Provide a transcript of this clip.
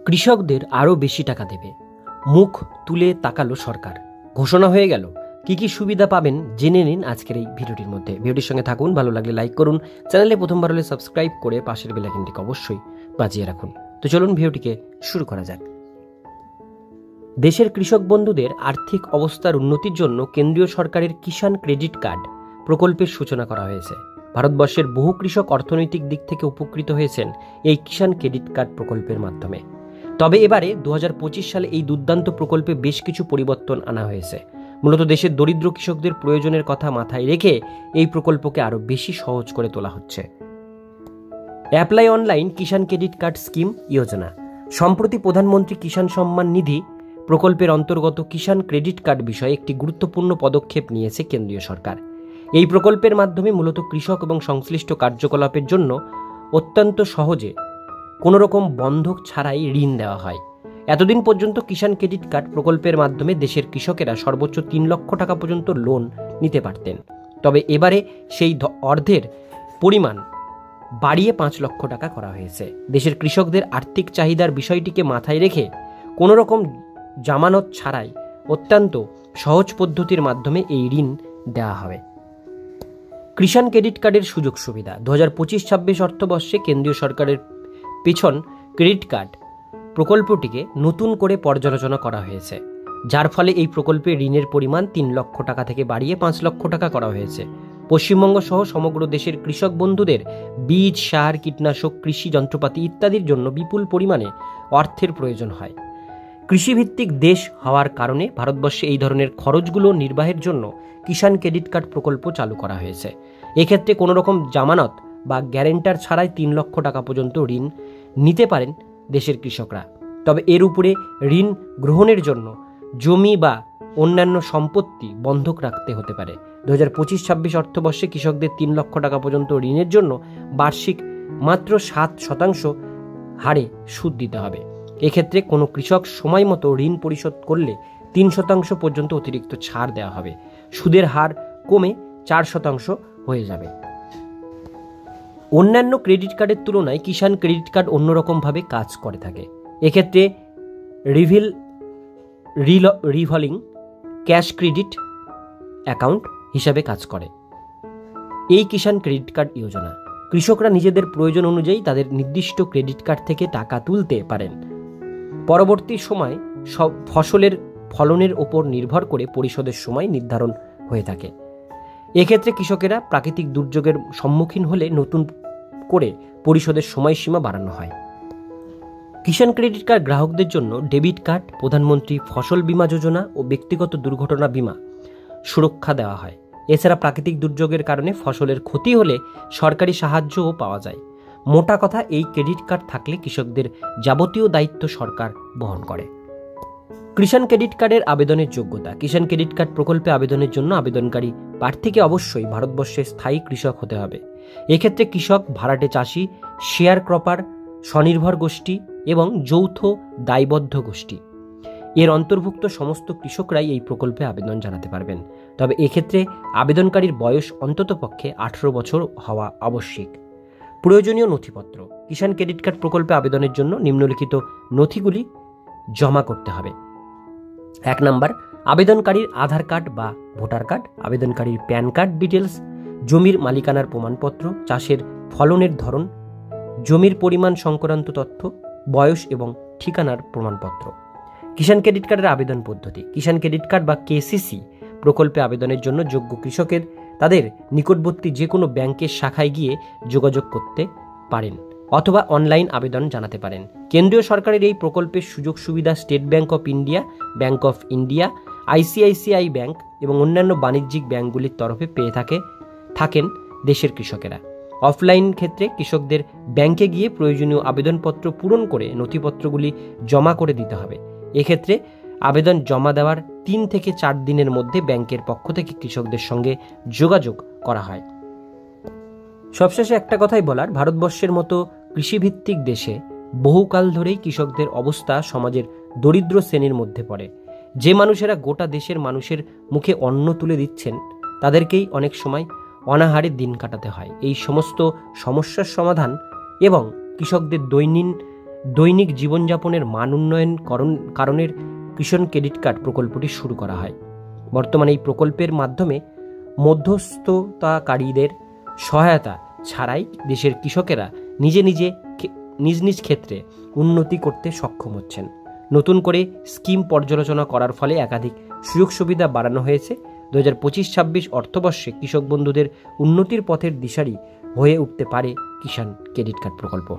কৃষকদের আরও বেশি টাকা দেবে, মুখ তুলে তাকালো সরকার। ঘোষণা হয়ে গেল। কি কি সুবিধা পাবেন জেনে নিন আজকের এই ভিডিওটির মধ্যে। ভিডিওটির সঙ্গে থাকুন, ভালো লাগলে লাইক করুন, চ্যানেলে প্রথমবার হলে সাবস্ক্রাইব করে পাশের বেল আইকনটিকে অবশ্যই বাজিয়ে রাখুন। তো চলুন ভিডিওটিকে শুরু করা যাক। দেশের কৃষক বন্ধুদের আর্থিক অবস্থার উন্নতির জন্য কেন্দ্রীয় সরকারের কিষাণ ক্রেডিট কার্ড প্রকল্পের সূচনা করা হয়েছে। ভারতবর্ষের বহু কৃষক অর্থনৈতিক দিক থেকে উপকৃত হয়েছেন এই কিষাণ ক্রেডিট কার্ড প্রকল্পের মাধ্যমে। তবে এবারে 2025 সালে এই দুর্দান্ত প্রকল্পে বেশ কিছু পরিবর্তন আনা হয়েছে। মূলত দেশের দরিদ্র কৃষকদের প্রয়োজনের কথা মাথায় রেখে এই প্রকল্পকে আরও বেশি সহজ করে তোলা হচ্ছে। অ্যাপ্লাই অনলাইন কিষাণ ক্রেডিট কার্ড স্কিম যোজনা। সম্প্রতি প্রধানমন্ত্রী কিষাণ সম্মান নিধি প্রকল্পের অন্তর্গত কিষাণ ক্রেডিট কার্ড বিষয়ে একটি গুরুত্বপূর্ণ পদক্ষেপ নিয়েছে কেন্দ্রীয় সরকার। এই প্রকল্পের মাধ্যমে মূলত কৃষক এবং সংশ্লিষ্ট কার্যকলাপের জন্য অত্যন্ত সহজে কোনো রকম বন্ধক ছাড়াই ঋণ দেওয়া হয়। এতদিন পর্যন্ত কিষাণ ক্রেডিট কার্ড প্রকল্পের মাধ্যমে দেশের কৃষকেরা সর্বোচ্চ 3 লক্ষ টাকা পর্যন্ত লোন নিতে পারতেন। তবে এবারে সেই অর্ধের পরিমাণ বাড়িয়ে 5 লক্ষ টাকা করা হয়েছে। দেশের কৃষকদের আর্থিক চাহিদার বিষয়টিকে মাথায় রেখে কোনো রকম জামানত ছাড়াই অত্যন্ত সহজ পদ্ধতির মাধ্যমে এই ঋণ দেওয়া হবে। কিষাণ ক্রেডিট কার্ডের সুযোগ সুবিধা। 2025-26 অর্থবর্ষে কেন্দ্রীয় সরকারের পেছন ক্রেডিট কার্ড প্রকল্পটিকে নতুন করে পর্যালোচনা করা হয়েছে, যার ফলে এই প্রকল্পে ঋণের পরিমাণ 3 লক্ষ টাকা থেকে বাড়িয়ে 5 লক্ষ টাকা করা হয়েছে। পশ্চিমবঙ্গ সহ সমগ্র দেশের কৃষক বন্ধুদের বীজ, সার, কীটনাশক, কৃষি যন্ত্রপাতি ইত্যাদির জন্য বিপুল পরিমাণে অর্থের প্রয়োজন হয়। কৃষিভিত্তিক দেশ হওয়ার কারণে ভারতবর্ষে এই ধরনের খরচগুলো নির্বাহের জন্য কিষাণ ক্রেডিট কার্ড প্রকল্প চালু করা হয়েছে। এক্ষেত্রে কোনো রকম জামানত বা গ্যারেন্টার ছাড়াই 3 লক্ষ টাকা পর্যন্ত ঋণ নিতে পারেন দেশের কৃষকরা। তবে এর উপরে ঋণ গ্রহণের জন্য জমি বা অন্যান্য সম্পত্তি বন্ধক রাখতে হতে পারে। 2025-26 অর্থবর্ষে কৃষকদের 3 লক্ষ টাকা পর্যন্ত ঋণের জন্য বার্ষিক মাত্র 7% হারে সুদ দিতে হবে। এক্ষেত্রে কোনো কৃষক সময় মতো ঋণ পরিশোধ করলে 3% পর্যন্ত অতিরিক্ত ছাড় দেওয়া হবে। সুদের হার কমে 4% হয়ে যাবে। অন্যান্য ক্রেডিট কার্ডের তুলনায় কিষাণ ক্রেডিট কার্ড অন্যরকমভাবে কাজ করে থাকে। এক্ষেত্রে রিভলিং ক্যাশ ক্রেডিট অ্যাকাউন্ট হিসাবে কাজ করে এই কিষাণ ক্রেডিট কার্ড যোজনা। কৃষকরা নিজেদের প্রয়োজন অনুযায়ী তাদের নির্দিষ্ট ক্রেডিট কার্ড থেকে টাকা তুলতে পারেন। পরবর্তী সময় সব ফসলের ফলনের ওপর নির্ভর করে পরিশোধের সময় নির্ধারণ হয়ে থাকে। এক্ষেত্রে কৃষকেরা প্রাকৃতিক দুর্যোগের সম্মুখীন হলে নতুন করে পরিশোধের সময়সীমা বাড়ানো হয়। কিষাণ ক্রেডিট কার্ড গ্রাহকদের জন্য ডেবিট কার্ড, প্রধানমন্ত্রী ফসল বীমা যোজনা ও ব্যক্তিগত দুর্ঘটনা বীমা সুরক্ষা দেওয়া হয়। এছাড়া প্রাকৃতিক দুর্যোগের কারণে ফসলের ক্ষতি হলে সরকারি সাহায্যও পাওয়া যায়। মোটা কথা, এই ক্রেডিট কার্ড থাকলে কৃষকদের যাবতীয় দায়িত্ব সরকার বহন করে। কিষাণ ক্রেডিট কার্ডের আবেদনের যোগ্যতা। কিষাণ ক্রেডিট কার্ড প্রকল্পে আবেদনের জন্য আবেদনকারী প্রার্থীকে অবশ্যই ভারতবর্ষের স্থায়ী কৃষক হতে হবে। এক্ষেত্রে কৃষক, ভাড়াটে চাষি, শেয়ার ক্রপার, স্বনির্ভর গোষ্ঠী এবং যৌথ দায়বদ্ধ গোষ্ঠী এর অন্তর্ভুক্ত সমস্ত কৃষকরাই এই প্রকল্পে আবেদন জানাতে পারবেন। তবে এক্ষেত্রে আবেদনকারীর বয়স অন্ততপক্ষে 18 বছর হওয়া আবশ্যিক। প্রয়োজনীয় নথিপত্র। কিষাণ ক্রেডিট কার্ড প্রকল্পে আবেদনের জন্য নিম্নলিখিত নথিগুলি জমা করতে হবে। 1 নম্বর, আবেদনকারীর আধার কার্ড বা ভোটার কার্ড, আবেদনকারীর প্যান কার্ড ডিটেলস, জমির মালিকানার প্রমাণপত্র, চাষের ফলনের ধরন, জমির পরিমাণ সংক্রান্ত তথ্য, বয়স এবং ঠিকানার প্রমাণপত্র। কিষাণ ক্রেডিট কার্ডের আবেদন পদ্ধতি। কিষাণ ক্রেডিট কার্ড বা কেসিসি প্রকল্পে আবেদনের জন্য যোগ্য কৃষকের তাদের নিকটবর্তী যে কোনো ব্যাংকের শাখায় গিয়ে যোগাযোগ করতে পারেন অথবা অনলাইন আবেদন জানাতে পারেন। কেন্দ্রীয় সরকারের এই প্রকল্পের সুযোগ সুবিধা state bank of India, bank of India, ICICI bank এবং অন্যান্য বাণিজ্যিক ব্যাংকগুলির তরফে পেয়ে থাকেন দেশের কৃষকেরা। অফলাইন ক্ষেত্রে কৃষকদের ব্যাংকে গিয়ে প্রয়োজনীয় আবেদনপত্র পূরণ করে নথিপত্রগুলি জমা করে দিতে হবে। এক্ষেত্রে আবেদন জমা দেওয়ার 3 থেকে 4 দিনের মধ্যে ব্যাংকের পক্ষ থেকে কৃষকদের সঙ্গে যোগাযোগ করা হয়। সবশেষে একটা কথাই বলার, ভারতবর্ষের মতো কৃষিভিত্তিক দেশে বহুকাল ধরেই কৃষকদের অবস্থা সমাজের দরিদ্র শ্রেণীর মধ্যে পড়ে। যে মানুষেরা গোটা দেশের মানুষের মুখে অন্ন তুলে দিচ্ছেন তাদেরকেই অনেক সময় অনাহারে দিন কাটাতে হয়। এই সমস্ত সমস্যার সমাধান এবং কৃষকদের দৈনিক জীবনযাপনের মান উন্নয়ন কারণের কিষাণ ক্রেডিট কার্ড প্রকল্পটি শুরু করা হয়। বর্তমানে এই প্রকল্পের মাধ্যমে মধ্যস্থতাকারীদের সহায়তা ছাড়াই দেশের কৃষকেরা নিজ নিজ ক্ষেত্রে উন্নতি করতে সক্ষম হচ্ছেন। নতুন করে স্কিম পর্যালোচনা করার ফলে একাধিক সুযোগ সুবিধা বাড়ানো হয়েছে। 2025-26 অর্থবর্ষে কৃষক বন্ধুদের উন্নতির পথের দিশারি হয়ে উঠতে পারে কিষাণ ক্রেডিট কার্ড প্রকল্প।